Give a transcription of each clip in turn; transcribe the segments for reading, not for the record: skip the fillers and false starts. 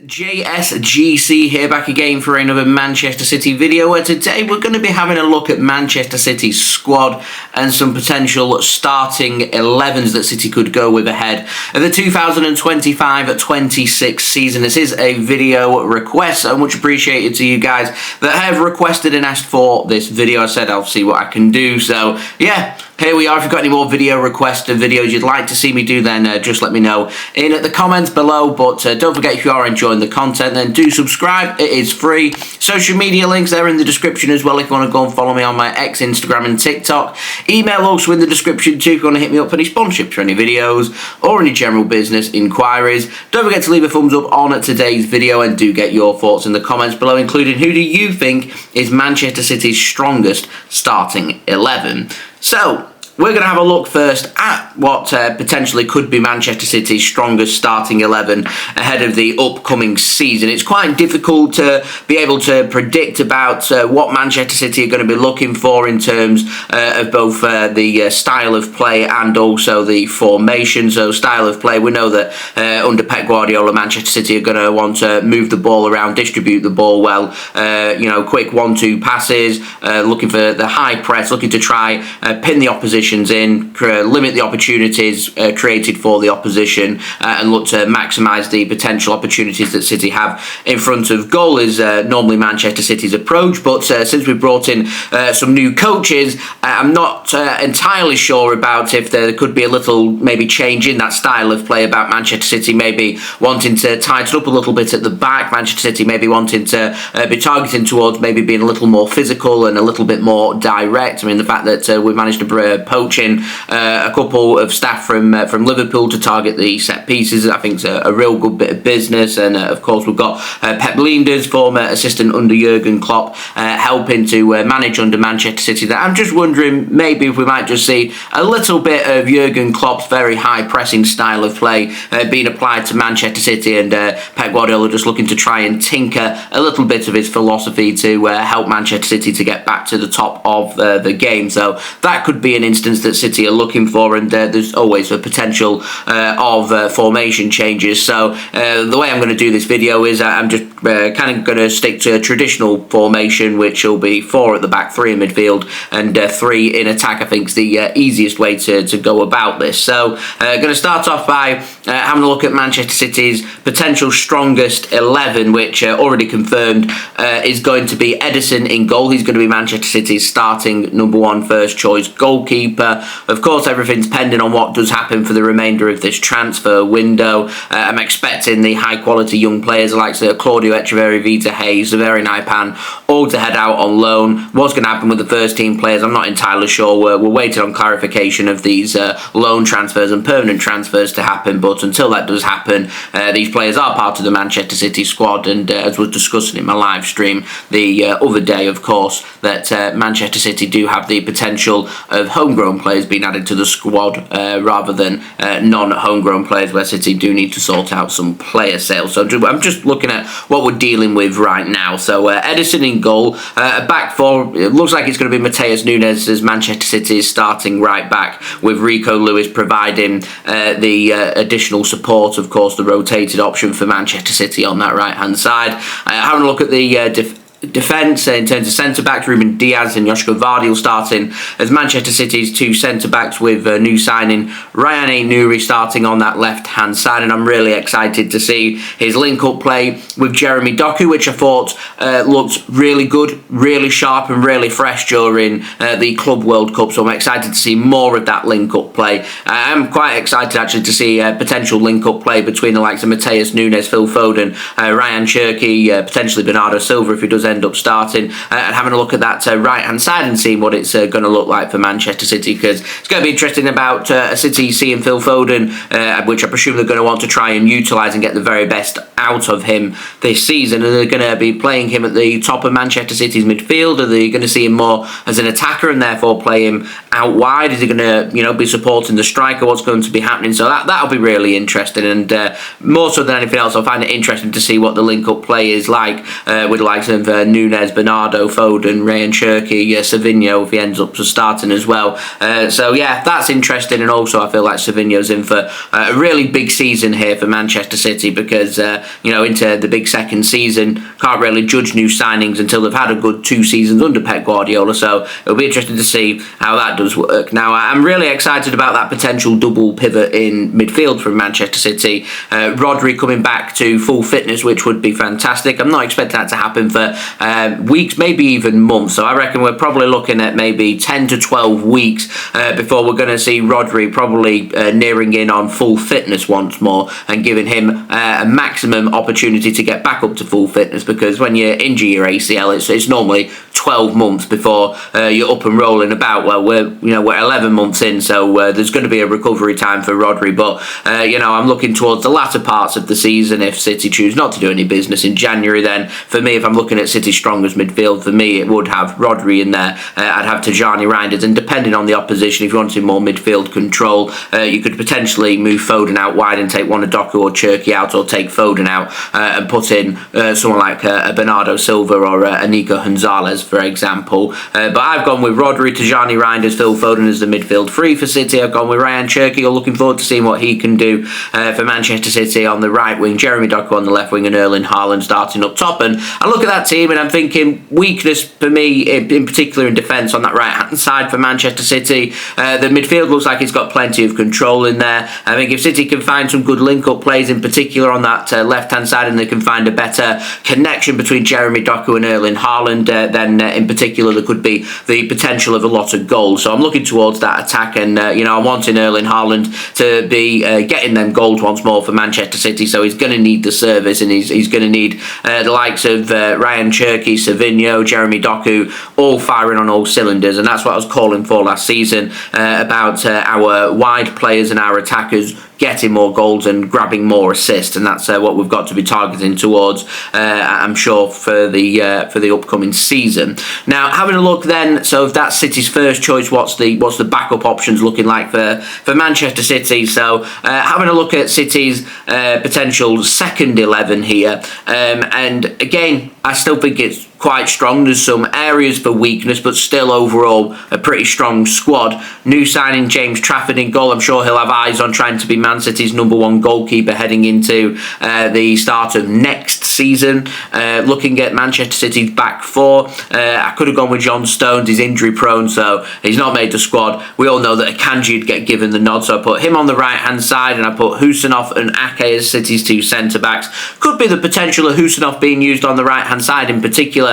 JSGC here, back again for another Manchester City video, where today we're going to be having a look at Manchester City's squad and some potential starting 11s that City could go with ahead of the 2025-26 season. This is a video request, so much appreciated to you guys that have requested and asked for this video. I said I'll see what I can do, so yeah. Here we are. If you've got any more video requests and videos you'd like to see me do, then just let me know in the comments below. But don't forget, if you are enjoying the content, then do subscribe. It is free. Social media links there in the description as well if you want to go and follow me on my X, Instagram and TikTok. Email also in the description too if you want to hit me up for any sponsorships for any videos or any general business inquiries. Don't forget to leave a thumbs up on today's video and do get your thoughts in the comments below, including who do you think is Manchester City's strongest starting 11. So, we're going to have a look first at what potentially could be Manchester City's strongest starting 11 ahead of the upcoming season. It's quite difficult to be able to predict about what Manchester City are going to be looking for in terms of both the style of play and also the formation. So style of play, we know that under Pep Guardiola, Manchester City are going to want to move the ball around, distribute the ball well, quick 1-2 passes, looking for the high press, looking to try pin the opposition in, limit the opportunities created for the opposition, and look to maximise the potential opportunities that City have in front of goal is normally Manchester City's approach. But since we've brought in some new coaches, I'm not entirely sure about if there could be a little maybe change in that style of play about Manchester City, maybe wanting to tighten up a little bit at the back. Manchester City maybe wanting to be targeting towards maybe being a little more physical and a little bit more direct. I mean, the fact that we managed to poach in a couple of staff from Liverpool to target the set pieces, I think is a real good bit of business. And of course we've got Pep Reijnders, former assistant under Jurgen Klopp, helping to manage under Manchester City. That I'm just wondering maybe if we might just see a little bit of Jurgen Klopp's very high pressing style of play being applied to Manchester City, and Pep Guardiola just looking to try and tinker a little bit of his philosophy to help Manchester City to get back to the top of the game. So that could be an instance that City are looking for, and there's always a potential of formation changes. So the way I'm going to do this video is I'm just kind of going to stick to a traditional formation, which will be 4 at the back, 3 in midfield and 3 in attack. I think is the easiest way to go about this. So going to start off by having a look at Manchester City's potential strongest 11, which already confirmed is going to be Ederson in goal. He's going to be Manchester City's starting number 1 first choice goalkeeper. Of course, everything's pending on what does happen for the remainder of this transfer window. I'm expecting the high-quality young players like Claudio Echeverri, Vitor, Sverre, Nypan, all to head out on loan. What's going to happen with the first-team players, I'm not entirely sure. We're waiting on clarification of these loan transfers and permanent transfers to happen, but until that does happen, these players are part of the Manchester City squad, and as was discussing in my live stream the other day, of course, that Manchester City do have the potential of homegrown players being added to the squad rather than non-homegrown players, where City do need to sort out some player sales. So I'm just looking at what we're dealing with right now. So Ederson in goal, back 4, it looks like it's going to be Matheus Nunes as Manchester City's starting right back, with Rico Lewis providing the additional support, of course, the rotated option for Manchester City on that right hand side. Having a look at the defence in terms of centre-backs, Ruben Diaz and Josko Gvardiol starting as Manchester City's 2 centre-backs, with new signing Rayan Ait-Nouri starting on that left-hand side. And I'm really excited to see his link-up play with Jeremy Doku, which I thought looked really good, really sharp and really fresh during the Club World Cup. So I'm excited to see more of that link-up play. I'm quite excited actually to see potential link-up play between the likes of Matheus Nunes, Phil Foden, Rayan, Cherki, potentially Bernardo Silva if he does end up starting, and having a look at that right hand side and seeing what it's going to look like for Manchester City, because it's going to be interesting about City seeing Phil Foden, which I presume they're going to want to try and utilise and get the very best out of him this season. And they're going to be playing him at the top of Manchester City's midfield. Are they going to see him more as an attacker and therefore play him out wide? Is he going to be supporting the striker? What's going to be happening? So that'll be really interesting, and more so than anything else, I'll find it interesting to see what the link up play is like with the likes of Nunes, Bernardo, Foden, Rayan, Cherki, Savinho if he ends up starting as well. So yeah, that's interesting, and also I feel like Savinho's in for a really big season here for Manchester City because, into the big second season, can't really judge new signings until they've had a good 2 seasons under Pep Guardiola, so it'll be interesting to see how that does work. Now, I'm really excited about that potential double pivot in midfield from Manchester City. Rodri coming back to full fitness, which would be fantastic. I'm not expecting that to happen for weeks, maybe even months, so I reckon we're probably looking at maybe 10 to 12 weeks before we're going to see Rodri probably nearing in on full fitness once more and giving him a maximum opportunity to get back up to full fitness, because when you injure your ACL, it's normally 12 months before you're up and rolling about. Well, we're 11 months in, so there's going to be a recovery time for Rodri, but I'm looking towards the latter parts of the season. If City choose not to do any business in January, then for me, if I'm looking at City's strongest midfield, for me it would have Rodri in there. I'd have Tijjani, Reijnders, and depending on the opposition, if you wanted more midfield control, you could potentially move Foden out wide and take one of Doku or Cherki out, or take Foden out and put in someone like a Bernardo Silva or a Nico Gonzalez, for example. But I've gone with Rodri, Tijjani, Reijnders, Phil Foden as the midfield three for City. I've gone with Rayan, Cherki. I'm looking forward to seeing what he can do for Manchester City on the right wing, Jeremy Doku on the left wing, and Erling Haaland starting up top. And I look at that team and I'm thinking weakness for me, in particular in defence on that right hand side for Manchester City. The midfield looks like it's got plenty of control in there. I think if City can find some good link-up plays, in particular on that left-hand side, and they can find a better connection between Jeremy Doku and Erling Haaland, then in particular there could be the potential of a lot of goals. So I'm looking towards that attack, and I'm wanting Erling Haaland to be getting them goals once more for Manchester City. So he's going to need the service, and he's going to need the likes of Rayan, Cherki, Savinho, Jeremy Doku all firing on all cylinders, and that's what I was calling for last season about our wide players and our attackers getting more goals and grabbing more assists, and that's what we've got to be targeting towards, I'm sure, for the upcoming season. Now, having a look then, so if that's City's first choice, what's the backup options looking like for Manchester City? So having a look at City's potential second 11 here, and again, I still think it's quite strong. There's some areas for weakness, but still overall a pretty strong squad. New signing James Trafford in goal. I'm sure he'll have eyes on trying to be Man City's #1 goalkeeper heading into the start of next season. Looking at Manchester City's back four, I could have gone with John Stones. He's injury prone, so he's not made the squad. We all know that Akanji would get given the nod, so I put him on the right hand side, and I put Khusanov and Ake as City's two centre backs. Could be the potential of Khusanov being used on the right hand side in particular,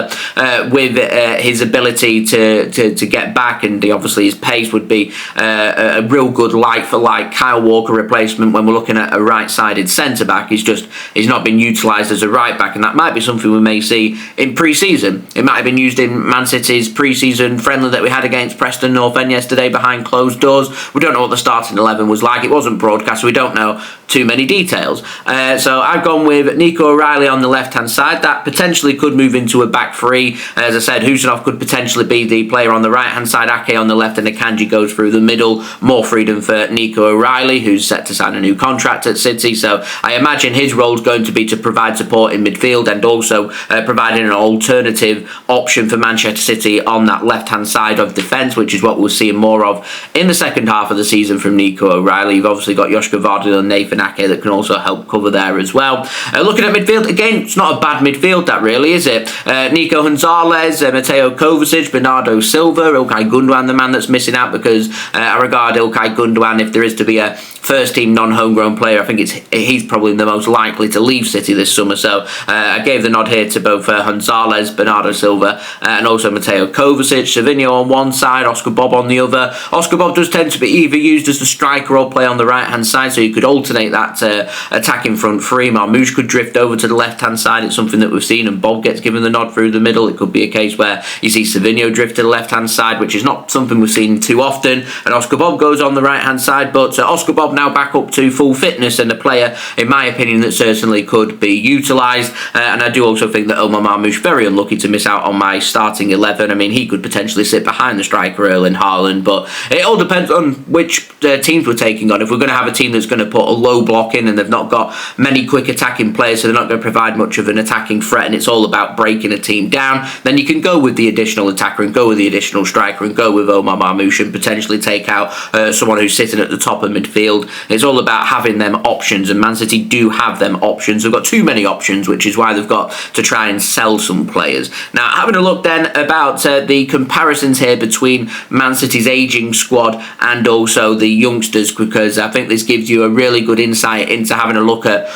with his ability to get back, and obviously his pace would be a real good like-for-like Kyle Walker replacement when we're looking at a right-sided centre-back. He's not been utilised as a right-back, and that might be something we may see in pre-season. It might have been used in Man City's pre-season friendly that we had against Preston North End yesterday behind closed doors. We don't know what the starting 11 was like. It wasn't broadcast, so we don't know too many details. So I've gone with Nico O'Reilly on the left-hand side. That potentially could move into a back three. As I said, Khusanov could potentially be the player on the right-hand side, Ake on the left, and Akanji goes through the middle. More freedom for Nico O'Reilly, who's set to sign a new contract at City. So I imagine his role is going to be to provide support in midfield and also providing an alternative option for Manchester City on that left-hand side of defence, which is what we'll see more of in the second half of the season from Nico O'Reilly. You've obviously got Josko, Gvardiol and Nathan Ake that can also help cover there as well. Looking at midfield, again, it's not a bad midfield, that really, is it? Nico Gonzalez, Matheus Kovacic, Bernardo Silva, Ilkay Gundogan, the man that's missing out, because I regard Ilkay Gundogan, if there is to be a first team non-homegrown player, I think he's probably the most likely to leave City this summer. So I gave the nod here to both Gonzalez, Bernardo Silva, and also Matheus Kovacic. Savinho on one side, Oscar Bob on the other. Oscar Bob does tend to be either used as the striker or play on the right hand side, so you could alternate that attacking front three. Marmoush could drift over to the left hand side. It's something that we've seen, and Bob gets given the nod through the middle. It could be a case where you see Savinho drift to the left hand side, which is not something we've seen too often, and Oscar Bob goes on the right hand side. But Oscar Bob squad now back up to full fitness, and a player, in my opinion, that certainly could be utilised. And I do also think that Omar Marmoush, very unlucky to miss out on my starting 11. I mean, he could potentially sit behind the striker Erling Haaland, but it all depends on which teams we're taking on. If we're going to have a team that's going to put a low block in and they've not got many quick attacking players, so they're not going to provide much of an attacking threat, and it's all about breaking a team down, then you can go with the additional attacker and go with the additional striker and go with Omar Marmoush and potentially take out someone who's sitting at the top of midfield. It's all about having them options, and Man City do have them options. They've got too many options, which is why they've got to try and sell some players. Now, having a look then about the comparisons here between Man City's ageing squad and also the youngsters, because I think this gives you a really good insight into having a look at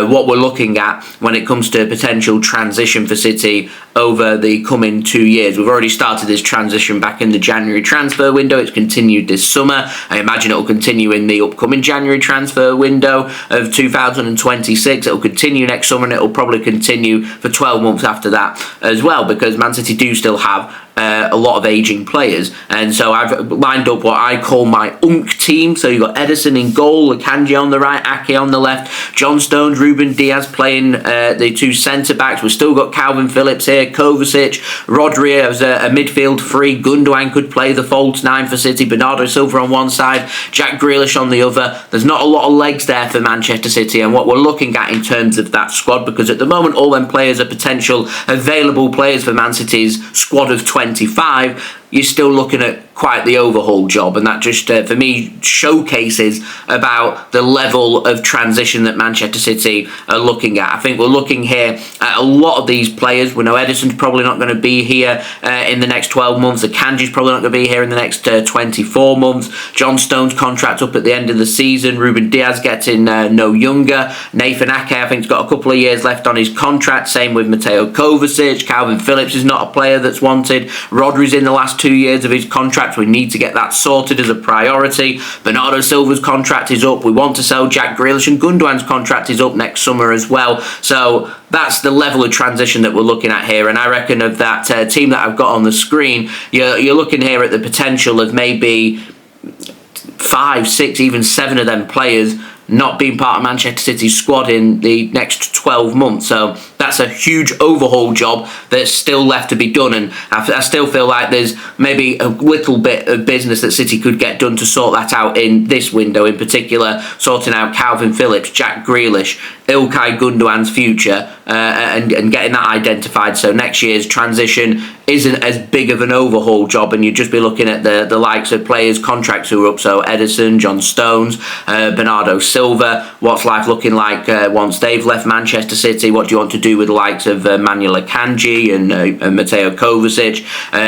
what we're looking at when it comes to potential transition for City over the coming 2 years. We've already started this transition back in the January transfer window. It's continued this summer. I imagine it will continue in the upcoming January transfer window of 2026. It will continue next summer, and it will probably continue for 12 months after that as well, because Man City do still have a lot of ageing players. And so I've lined up what I call my UNC team. So you've got Ederson in goal, Akanji on the right, Ake on the left, John Stones, Ruben, Diaz playing the two centre-backs. We've still got Calvin Phillips here, Kovacic, Rodri as a midfield free, Gundogan could play the false 9 for City, Bernardo Silva on one side, Jack Grealish on the other. There's not a lot of legs there for Manchester City, and what we're looking at in terms of that squad, because at the moment all them players are potential available players for Man City's squad of 25, you're still looking at quite the overhaul job, and that just for me showcases about the level of transition that Manchester City are looking at. I think we're looking here at a lot of these players. We know Ederson's probably not going to be here in the next 12 months. Akanji's probably not going to be here in the next 24 months. John Stones' contract up at the end of the season. Ruben Diaz getting no younger. Nathan Ake, I think, has got a couple of years left on his contract. Same with Matheus Kovacic. Calvin Phillips is not a player that's wanted. Rodri's in the last 2 years of his contract. We need to get that sorted as a priority. Bernardo Silva's contract is up. We want to sell Jack Grealish, and Gundogan's contract is up next summer as well. So that's the level of transition that we're looking at here. And I reckon of that team that I've got on the screen, you're looking here at the potential of maybe 5, 6, even 7 of them players not being part of Manchester City's squad in the next 12 months. So that's a huge overhaul job that's still left to be done, and I still feel like there's maybe a little bit of business that City could get done to sort that out in this window, in particular sorting out Calvin Phillips, Jack Grealish, Ilkay Gundogan's future, and getting that identified, so next year's transition isn't as big of an overhaul job, and you'd just be looking at the likes of players' contracts who are up. So Ederson, John Stones, Bernardo Silva. What's life looking like once they've left Manchester City? What do you want to do with the likes of Manuel Akanji and Matheus Kovacic?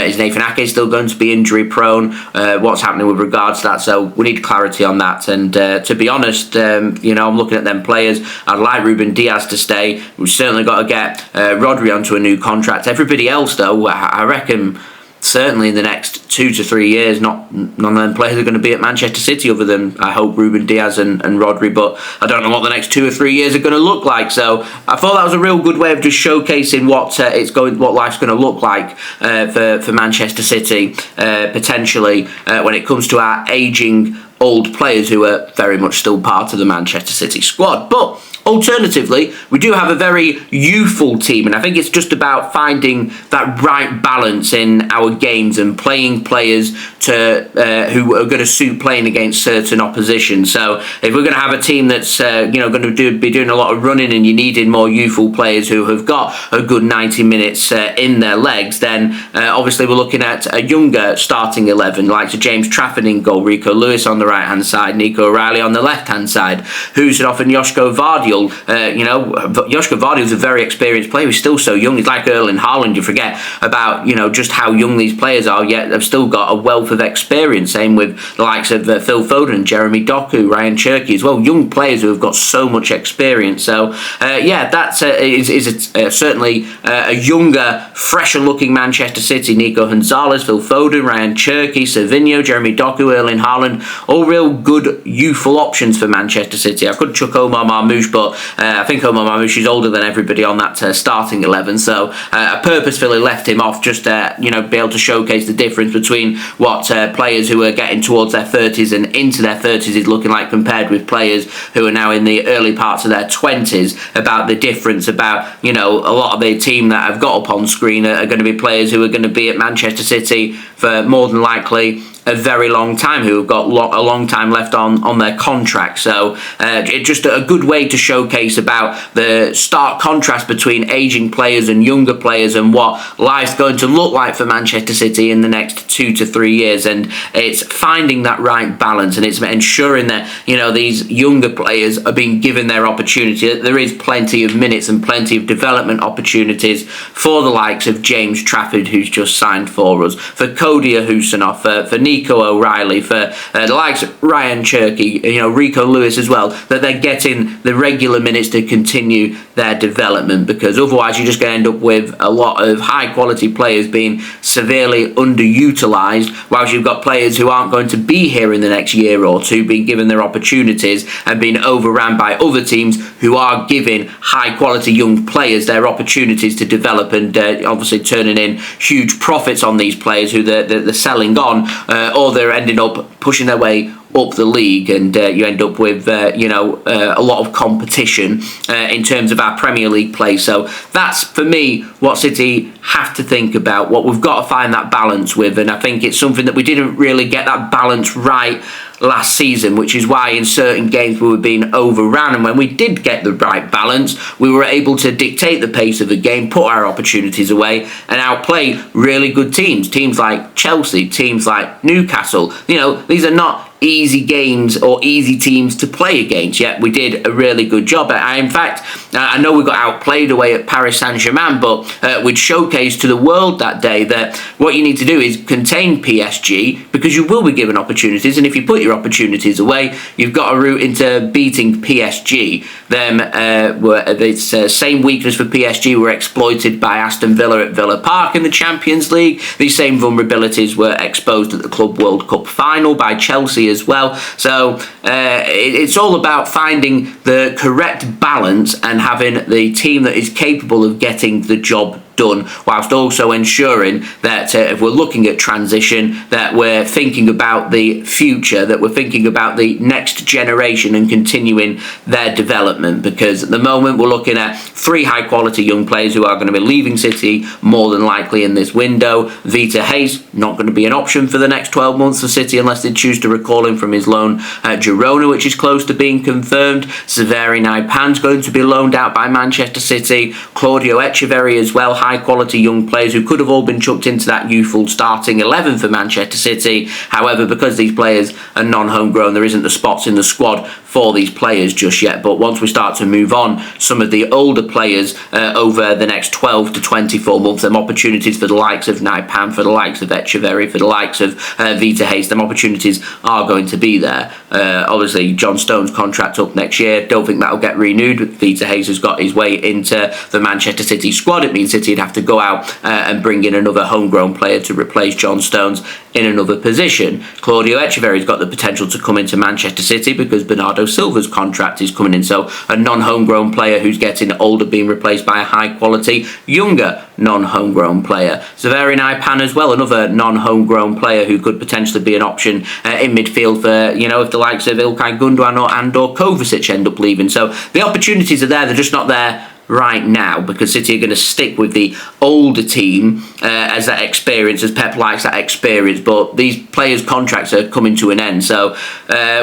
Is Nathan Ake still going to be injury prone? What's happening with regards to that? So we need clarity on that. And to be honest, I'm looking at them players. I'd like Ruben Diaz to stay. We've certainly got to get Rodri onto a new contract. Everybody else, though, I reckon certainly in the next 2 to 3 years, none of them players are going to be at Manchester City other than, I hope, Ruben Diaz and Rodri, but I don't know what the next 2 or 3 years are going to look like. So I thought that was a real good way of just showcasing what life's going to look like for Manchester City, potentially, when it comes to our ageing old players who are very much still part of the Manchester City squad. But alternatively, we do have a very youthful team, and I think it's just about finding that right balance in our games and playing players who are going to suit playing against certain opposition. So if we're going to have a team that's going to be doing a lot of running, and you're needing more youthful players who have got a good 90 minutes in their legs, then obviously we're looking at a younger starting 11, like James Trafford in goal, Rico Lewis on the right-hand side, Nico O'Reilly on the left-hand side, Khusanov and Josko Gvardiol. Josko Gvardiol is a very experienced player. He's still so young. He's like Erling Haaland. You forget about just how young these players are, yet they've still got a wealth of experience. Same with the likes of Phil Foden, Jeremy Doku, Rayan Cherki as well. Young players who have got so much experience. So that's certainly a younger, fresher looking Manchester City. Nico Gonzalez, Phil Foden, Rayan Cherki, Savinho, Jeremy Doku, Erling Haaland, all real good youthful options for Manchester City. I could chuck Omar Marmoush, but but I think Omar Marmoush is older than everybody on that starting 11, so I purposefully left him off just to be able to showcase the difference between what players who are getting towards their 30s and into their 30s is looking like compared with players who are now in the early parts of their 20s, about the difference, about a lot of the team that I've got up on screen are going to be players who are going to be at Manchester City for more than likely a very long time, who have got a long time left on their contract. So it's just a good way to showcase about the stark contrast between aging players and younger players and what life's going to look like for Manchester City in the next 2 to 3 years. And it's finding that right balance, and it's ensuring that these younger players are being given their opportunity, that there is plenty of minutes and plenty of development opportunities for the likes of James Trafford, who's just signed for us, for Khusanov, for Nico O'Reilly, for the likes of Rayan, Cherki, Rico Lewis as well, that they're getting the regular minutes to continue their development, because otherwise you're just going to end up with a lot of high quality players being severely underutilised, whilst you've got players who aren't going to be here in the next year or two being given their opportunities and being overran by other teams who are giving high quality young players their opportunities to develop, and obviously turning in huge profits on these players who they're selling on, or they're ending up pushing their way up the league, and you end up with a lot of competition in terms of our Premier League play. So that's, for me, what City have to think about, what we've got to find that balance with, and I think it's something that we didn't really get that balance right last season, which is why in certain games we were being overrun, and when we did get the right balance, we were able to dictate the pace of the game, put our opportunities away, and outplay really good teams like Chelsea, teams like Newcastle. These are not easy games or easy teams to play against, yet we did a really good job. In fact, I know we got outplayed away at Paris Saint-Germain, but we'd showcased to the world that day that what you need to do is contain PSG, because you will be given opportunities, and if you put your opportunities away, you've got a route into beating PSG. The same weakness for PSG were exploited by Aston Villa at Villa Park in the Champions League. These same vulnerabilities were exposed at the Club World Cup final by Chelsea as well. So it's all about finding the correct balance and having the team that is capable of getting the job done, whilst also ensuring that if we're looking at transition, that we're thinking about the future, that we're thinking about the next generation and continuing their development, because at the moment we're looking at 3 high quality young players who are going to be leaving City more than likely in this window. Vitor not going to be an option for the next 12 months for City unless they choose to recall him from his loan at Girona, which is close to being confirmed. Sverre Nypan's going to be loaned out by Manchester City. Claudio Echeverri as well, high quality young players who could have all been chucked into that youthful starting 11 for Manchester City. However, because these players are non-homegrown, there isn't the spots in the squad for these players just yet. But once we start to move on some of the older players over the next 12 to 24 months, them opportunities for the likes of Nypan, for the likes of Echeverri, for the likes of Vitor, them opportunities are going to be there. Obviously, John Stones' contract up next year. Don't think that'll get renewed. Vitor has got his way into the Manchester City squad. It means City would have to go out and bring in another homegrown player to replace John Stones in another position. Claudio Echeverri's got the potential to come into Manchester City because Bernardo Silva's contract is coming in. So a non-homegrown player who's getting older being replaced by a high-quality, younger non-homegrown player. Sverre Nypan as well, another non-homegrown player who could potentially be an option in midfield for, if the likes of Ilkay Gundogan or Kovacic end up leaving. So the opportunities are there, they're just not there right now, because City are going to stick with the older team as that experience, as Pep likes that experience, but these players' contracts are coming to an end, so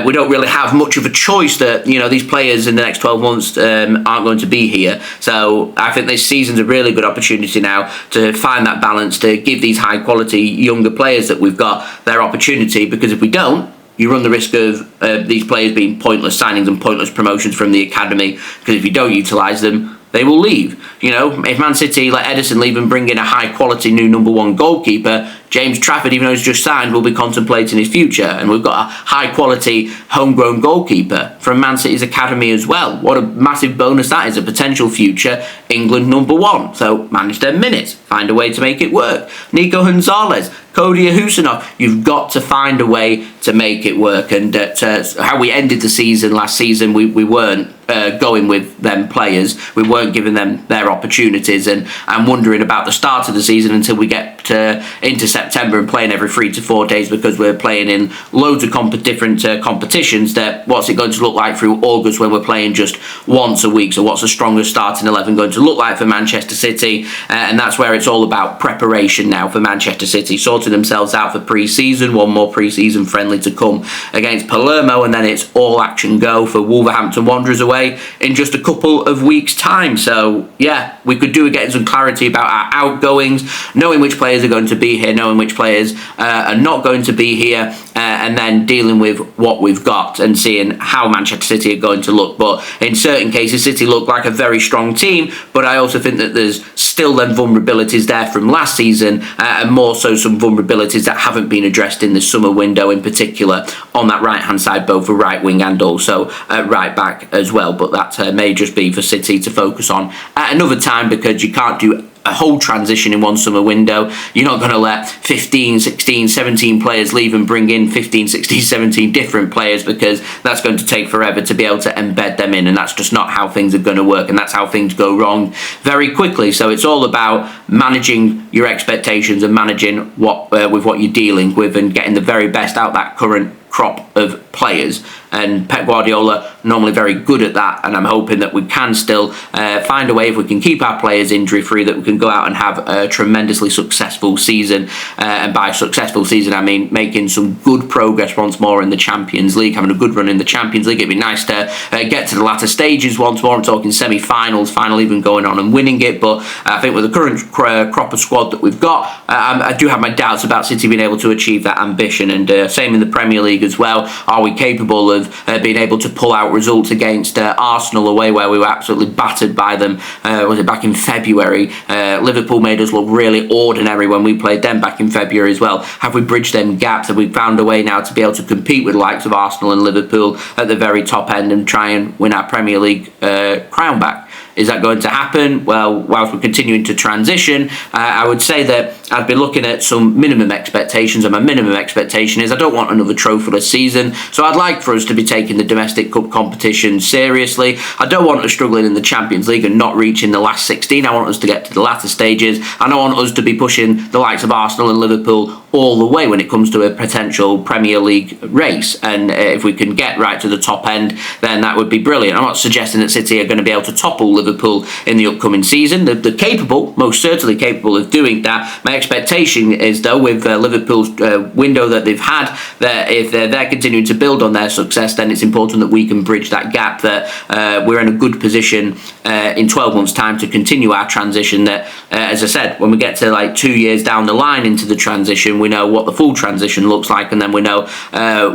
we don't really have much of a choice that these players in the next 12 months aren't going to be here. So I think this season's a really good opportunity now to find that balance, to give these high quality younger players that we've got their opportunity, because if we don't, you run the risk of these players being pointless signings and pointless promotions from the academy, because if you don't utilise them, they will leave. If Man City let Ederson leave and bring in a high-quality new number 1 goalkeeper, James Trafford, even though he's just signed, will be contemplating his future. And we've got a high-quality homegrown goalkeeper from Man City's academy as well. What a massive bonus that is, a potential future England number 1. So manage their minutes, find a way to make it work. Nico Gonzalez, Khusanov, you've got to find a way to make it work. And how we ended the season last season, we weren't going with them players. We weren't giving them their opportunities, and I'm wondering about the start of the season until we get into September and playing every 3 to 4 days, because we're playing in loads of different competitions. That what's it going to look like through August when we're playing just once a week? So what's the strongest starting 11 going to look like for Manchester City? And that's where it's all about preparation now for Manchester City, sorting themselves out for pre-season. One more pre-season friendly to come against Palermo, and then it's all action go for Wolverhampton Wanderers away in just a couple of weeks' time. So yeah, we could do with getting some clarity about our outgoings, knowing which players are going to be here, knowing which players are not going to be here, and then dealing with what we've got and seeing how Manchester City are going to look. But in certain cases, City look like a very strong team, but I also think that there's still them vulnerabilities there from last season, and more so some vulnerabilities that haven't been addressed in the summer window, in particular on that right hand side, both for right wing and also right back as well. But that may just be for City to focus on at another time, because you can't do a whole transition in one summer window. You're not going to let 15, 16, 17 players leave and bring in 15, 16, 17 different players, because that's going to take forever to be able to embed them in, and that's just not how things are going to work, and that's how things go wrong very quickly. So it's all about managing your expectations and managing what with what you're dealing with, and getting the very best out of that current crop of players. And Pep Guardiola normally very good at that, and I'm hoping that we can still find a way, if we can keep our players injury free, that we can go out and have a tremendously successful season. And by successful season, I mean making some good progress once more in the Champions League, having a good run in the Champions League. It'd be nice to get to the latter stages once more. I'm talking semi-finals, final, even going on and winning it. But I think with the current crop of squad that we've got, I do have my doubts about City being able to achieve that ambition. And same in the Premier League as well. Are we capable of being able to pull out results against Arsenal away, where we were absolutely battered by them? Was it back in February? Liverpool made us look really ordinary when we played them back in February as well. Have we bridged them gaps? Have we found a way now to be able to compete with the likes of Arsenal and Liverpool at the very top end and try and win our Premier League crown back? Is that going to happen? Well, whilst we're continuing to transition, I would say that I'd be looking at some minimum expectations, and my minimum expectation is I don't want another trophyless season. So I'd like for us to be taking the domestic cup competition seriously. I don't want us struggling in the Champions League and not reaching the last 16. I want us to get to the latter stages, and I want us to be pushing the likes of Arsenal and Liverpool all the way when it comes to a potential Premier League race. And if we can get right to the top end, then that would be brilliant. I'm not suggesting that City are going to be able to topple Liverpool in the upcoming season. They're capable, most certainly capable of doing that. My expectation is, though, with Liverpool's window that they've had, that if they're continuing to build on their success, then it's important that we can bridge that gap, that we're in a good position in 12 months' time to continue our transition. That, as I said, when we get to like 2 years down the line into the transition, we know what the full transition looks like, and then we know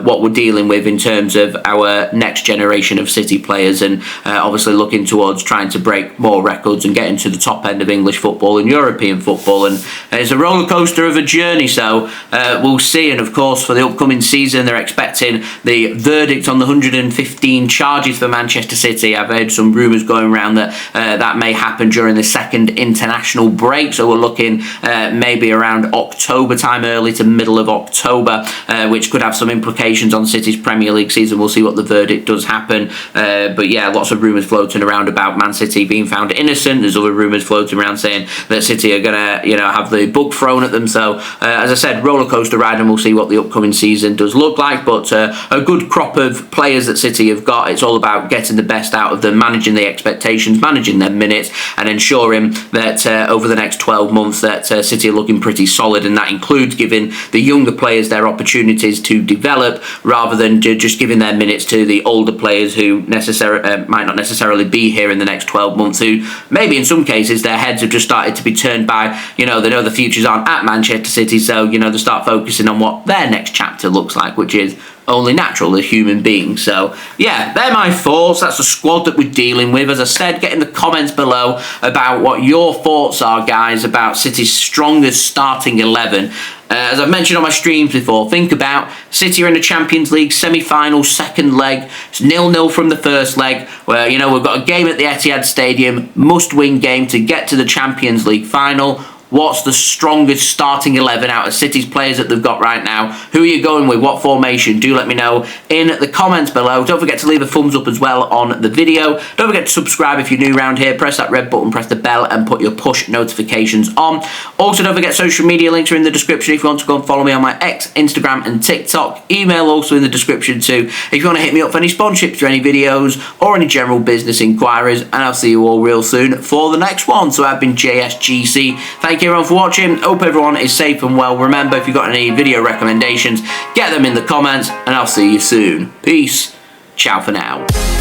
what we're dealing with in terms of our next generation of City players, and obviously looking towards trying to break more records and getting to the top end of English football and European football. And it's a roller coaster of a journey, so we'll see. And of course, for the upcoming season, they're expecting the verdict on the 115 charges for Manchester City. I've heard some rumours going around that that may happen during the second international break, so we're looking maybe around October time, early to middle of October, which could have some implications on City's Premier League season. We'll see what the verdict does happen. But yeah, lots of rumours floating around about Man City being found innocent. There's other rumours floating around saying that City are going to, have the book thrown at them. So, as I said, roller coaster ride, and we'll see what the upcoming season does look like. But a good crop of players that City have got. It's all about getting the best out of them, managing the expectations, managing their minutes, and ensuring that over the next 12 months that City are looking pretty solid, and that includes giving the younger players their opportunities to develop, rather than just giving their minutes to the older players who might not necessarily be here in the next 12 months, who maybe in some cases their heads have just started to be turned by, they know the futures aren't at Manchester City, so they start focusing on what their next chapter looks like, which is only natural as human beings. So yeah, they're my thoughts. That's the squad that we're dealing with. As I said, get in the comments below about what your thoughts are, guys, about City's strongest starting 11. As I've mentioned on my streams before, think about City are in the Champions League semi-final, second leg. It's 0-0 from the first leg, where, we've got a game at the Etihad Stadium, must-win game to get to the Champions League final. What's the strongest starting 11 out of City's players that they've got right now? Who are you going with? What formation? Do let me know in the comments below. Don't forget to leave a thumbs up as well on the video. Don't forget to subscribe if you're new around here. Press that red button, press the bell, and put your push notifications on. Also, don't forget social media links are in the description if you want to go and follow me on my X, Instagram, and TikTok. Email also in the description too if you want to hit me up for any sponsorships or any videos or any general business inquiries. And I'll see you all real soon for the next one. So I've been JSGC. Thank you everyone for watching. Hope everyone is safe and well. Remember, if you've got any video recommendations, get them in the comments, and I'll see you soon. Peace. Ciao for now.